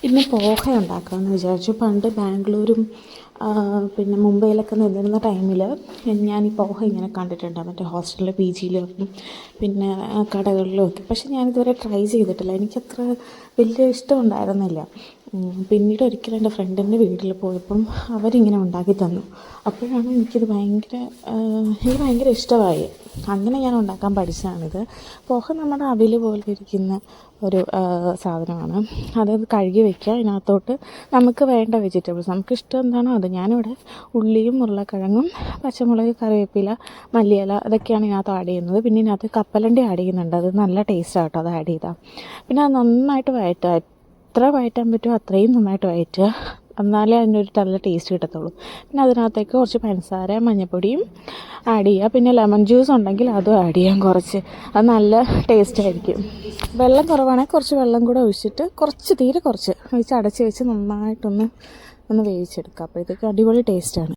ഇന്ന് പോഹ ഉണ്ടാക്കാമെന്ന് വിചാരിച്ചു. പണ്ട് ബാംഗ്ലൂരും പിന്നെ മുംബൈയിലൊക്കെ നിന്നിരുന്ന ടൈമിൽ ഞാൻ ഈ പോഹ ഇങ്ങനെ കണ്ടിട്ടുണ്ട്, മറ്റേ ഹോസ്റ്റലിൽ പി ജിയിലും പിന്നെ കടകളിലും ഒക്കെ. പക്ഷെ ഞാനിതുവരെ ട്രൈ ചെയ്തിട്ടില്ല, എനിക്കത്ര വലിയ ഇഷ്ടമുണ്ടായിരുന്നില്ല. പിന്നീട് ഒരിക്കലും എൻ്റെ ഫ്രണ്ടിൻ്റെ വീട്ടിൽ പോയപ്പം അവരിങ്ങനെ ഉണ്ടാക്കി തന്നു. അപ്പോഴാണ് എനിക്ക് ഭയങ്കര ഇഷ്ടമായി. അങ്ങനെ ഞാൻ ഉണ്ടാക്കാൻ പഠിച്ചതാണിത്. പോഹ നമ്മുടെ അവിൽ പോലെ ഇരിക്കുന്ന ഒരു സാധനമാണ്. അത് കഴുകി വയ്ക്കുക. അതിനകത്തോട്ട് നമുക്ക് വേണ്ട വെജിറ്റബിൾസ്, നമുക്കിഷ്ടം എന്താണോ അത്. ഞാനിവിടെ ഉള്ളിയും ഉരുളക്കിഴങ്ങും പച്ചമുളക് കറിവേപ്പില മല്ലിയില ഇതൊക്കെയാണ് ഇതിനകത്ത് ആഡ് ചെയ്യുന്നത്. പിന്നെ ഇതിനകത്ത് കപ്പലണ്ടി ആഡ് ചെയ്യുന്നുണ്ട്, അത് നല്ല ടേസ്റ്റാണ് കേട്ടോ അത് ആഡ് ചെയ്താൽ. പിന്നെ അത് നന്നായിട്ട് വഴറ്റുക, എത്ര വഴറ്റാൻ പറ്റുമോ അത്രയും നന്നായിട്ട് വഴറ്റുക, എന്നാലേ അതിനൊരു നല്ല ടേസ്റ്റ് കിട്ടത്തുള്ളൂ. പിന്നെ അതിനകത്തേക്ക് കുറച്ച് പഞ്ചസാര മഞ്ഞൾപ്പൊടിയും ആഡ് ചെയ്യുക. പിന്നെ ലെമൺ ജ്യൂസ് ഉണ്ടെങ്കിൽ അതും ആഡ് ചെയ്യാം കുറച്ച്, അത് നല്ല ടേസ്റ്റായിരിക്കും. വെള്ളം കുറവാണെങ്കിൽ കുറച്ച് വെള്ളം കൂടെ ഒഴിച്ചിട്ട് തീരെ കുറച്ച് ഒഴിച്ച് അടച്ച് വെച്ച് നന്നായിട്ടൊന്ന് വേവിച്ചെടുക്കുക. അപ്പോഴത്തേക്ക് അടിപൊളി ടേസ്റ്റാണ്.